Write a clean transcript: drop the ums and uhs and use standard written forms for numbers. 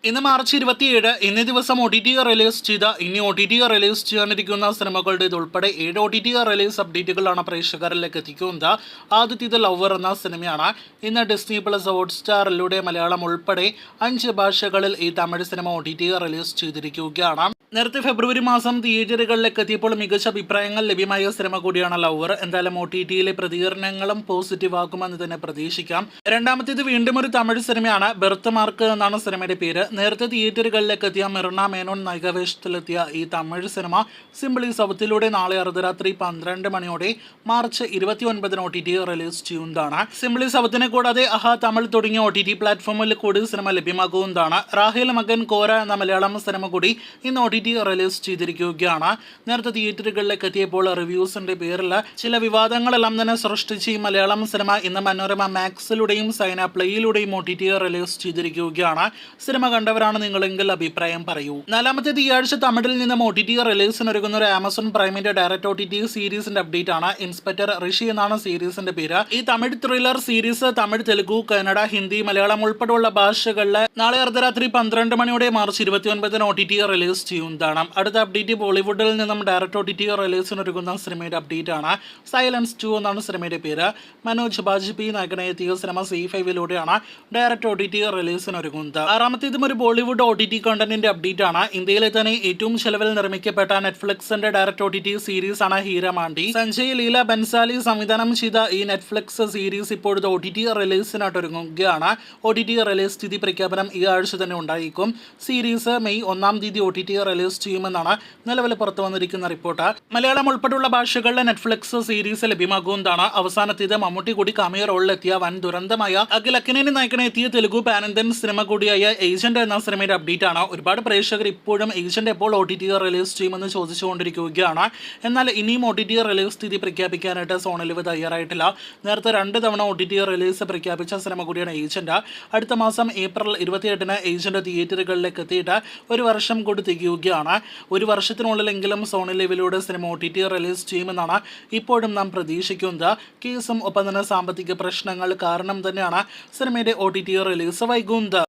ഇന്ന് മാർച്ച് 27 ഇന്നേ ദിവസം OTT റിലീസ് ചെയ്ത ഇനി OTT റിലീസ് ചെയ്യാനിരിക്കുന്ന സിനിമകളുടെ ഉൾപ്പെടെ 7 OTT റിലീസ് അപ്ഡേറ്റുകളാണ് പ്രേക്ഷകരിലേക്ക് എത്തിക്കുന്നത്. ആദ്യത്തേത് ലവർ എന്ന സിനിമയാണ്. ഇന്ന് ഡിസ്നി പ്ലസ് ഹോട്ട്സ്റ്റാറിലൂടെ മലയാളം ഉൾപ്പെടെ 5 ഭാഷകളിൽ ഈ തമിഴ് സിനിമ OTT റിലീസ് ചെയ്തിരിക്കുകയാണ്. നേരത്തെ ഫെബ്രുവരി മാസം തിയേറ്ററുകളിലേക്ക് എത്തിയപ്പോൾ മികച്ച അഭിപ്രായങ്ങൾ ലഭ്യമായ സിനിമ കൂടിയാണ് ലവർ. എന്തായാലും OTTയിലെ പ്രതികരണങ്ങളും പോസിറ്റീവ് ആക്കുമെന്ന് തന്നെ പ്രതീക്ഷിക്കാം. രണ്ടാമത്തേത് വീണ്ടും ഒരു തമിഴ് സിനിമയാണ്. ബെർത്ത് മാർക്ക് എന്നാണ് സിനിമയുടെ പേര്. നേരത്തെ തിയേറ്ററുകളിലേക്ക് എത്തിയ മിർണ മേനോൻ നായികാവേഷത്തിലെത്തിയ ഈ തമിഴ് സിനിമ സിംപിളി സൗത്തിലൂടെ നാളെ അർദ്ധരാത്രി 12 മണിയോടെ മാർച്ച് 29 OTT റിലീസ് ചെയ്യുന്നതാണ്. സിംപിളി സൗത്തിനെ കൂടാതെ അഹ തമിഴ് തുടങ്ങിയ OTT പ്ലാറ്റ്ഫോമിൽ കൂടി സിനിമ ലഭ്യമാകുന്നതാണ്. റാഹേൽ മകൻ കോര എന്ന മലയാളം സിനിമ കൂടി ഇന്ന് OTT റിലീസ് ചെയ്തിരിക്കുകയാണ്. നേരത്തെ തിയേറ്ററുകളിലേക്ക് എത്തിയപ്പോൾ റിവ്യൂസിന്റെ പേരിൽ ചില വിവാദങ്ങളെല്ലാം തന്നെ സൃഷ്ടിച്ച് ഈ മലയാളം സിനിമ ഇന്ന് മനോരമ മാക്സിലൂടെയും സൈന പ്ലേയിലൂടെയും OTT റിലീസ് ചെയ്തിരിക്കുകയാണ്. സിനിമ കണ്ടവരാണ് നിങ്ങളെങ്കിൽ അഭിപ്രായം പറയൂ. നാലാമത്തേത് ഈ ആഴ്ച തമിഴിൽ നിന്നും OTT റിലീസിനൊരുങ്ങുന്ന ഒരു ആമസോൺ പ്രൈമിന്റെ ഡയറക്റ്റ് OTT സീരീസിന്റെ അപ്ഡേറ്റ് ആണ്. ഇൻസ്പെക്ടർ ഋഷി എന്നാണ് സീരീസിന്റെ പേര്. ഈ തമിഴ് ത്രില്ലർ സീരീസ് തമിഴ്, തെലുഗു, കന്നഡ, ഹിന്ദി, മലയാളം ഉൾപ്പെടെയുള്ള ഭാഷകളിൽ നാളെ അർദ്ധരാത്രി 12 മണിയോടെ മാർച്ച് 29 OTT റിലീസ് ചെയ്യുന്നതാണ്. അടുത്ത അപ്ഡേറ്റ് ബോളിവുഡിൽ നിന്നും ഡയറക്റ്റ് OTT റിലീസിനൊരുങ്ങുന്ന സിനിമയുടെ അപ്ഡേറ്റ് ആണ്. സൈലൻസ് 2 എന്നാണ് സിനിമയുടെ പേര്. മനോജ് ബാജ്പേയി നായകനായി എത്തിയ സിനിമ C5ലൂടെയാണ് ഡയറക്റ്റ് OTT റിലീസിനൊരുങ്ങുന്നത്. ആറാമത്തേതും ഒരു ബോളിവുഡ് OTT കണ്ടന്റിന്റെ അപ്ഡേറ്റ് ആണ്. ഇന്ത്യയിലെ തന്നെ ഏറ്റവും ചെലവിൽ നിർമ്മിക്കപ്പെട്ട നെറ്റ്ഫ്ലിക്സിന്റെ ഡയറക്റ്റ് OTT സീരീസ് ആണ് ഹീരമാണ്ടി. സഞ്ജയ് ലീല ബൻസാലി സംവിധാനം ചെയ്ത ഈ നെറ്റ്ഫ്ലിക്സ് സീരീസ് ഇപ്പോഴത്തെ OTT റിലീസിനായിട്ട് ഒരുങ്ങുകയാണ്. OTT റിലീസ് തീയതി പ്രഖ്യാപനം ഈ ആഴ്ച തന്നെ ഉണ്ടായിരിക്കും. സീരീസ് മെയ് 1 തീയതി OTT റിലീസ് ചെയ്യുമെന്നാണ് നിലവിൽ പുറത്തു വന്നിരിക്കുന്ന റിപ്പോർട്ട്. മലയാളം ഉൾപ്പെടെയുള്ള ഭാഷകളിലെ നെറ്റ്ഫ്ലിക്സ് സീരീസ് ലഭ്യമാകുന്നതാണ്. അവസാനത്തേത് മമ്മൂട്ടി കൂടി കാമിയ റോളിലെത്തിയ വൻ ദുരന്തമായ അഖിൽ അക്കിനേനി നായകനെ എത്തിയ തെലുഗു പാൻ ഇന്ത്യൻ സിനിമ കൂടിയായ ഏജന്റ് എന്ന സിനിമയുടെ അപ്ഡേറ്റ് ആണ്. ഒരുപാട് പ്രേക്ഷകർ ഇപ്പോഴും ഏജന്റ് എപ്പോൾ OTT റിലീസ് ചെയ്യുമെന്ന് ചോദിച്ചുകൊണ്ടിരിക്കുകയാണ്. എന്നാൽ ഇനിയും OTT റിലീസ് തീയതി പ്രഖ്യാപിക്കാനായിട്ട് സോണി ലിവ് തയ്യാറായിട്ടില്ല. നേരത്തെ 2 തവണ OTT റിലീസ് പ്രഖ്യാപിച്ച സിനിമ കൂടിയാണ് ഏജന്റ്. അടുത്ത മാസം ഏപ്രിൽ 28 ഏജന്റ് തിയേറ്ററുകളിലേക്ക് എത്തിയിട്ട് ഒരു വർഷം കൂടി തികയുകയാണ്. ഒരു വർഷത്തിനുള്ളിലെങ്കിലും സോണി ലിവിലൂടെ സിനിമ OTT റിലീസ് ചെയ്യുമെന്നാണ് ഇപ്പോഴും നാം പ്രതീക്ഷിക്കുന്നത്. കേസും ഒപ്പം തന്നെ സാമ്പത്തിക പ്രശ്നങ്ങൾ കാരണം തന്നെയാണ് സിനിമയുടെ OTT റിലീസ് വൈകുന്നത്.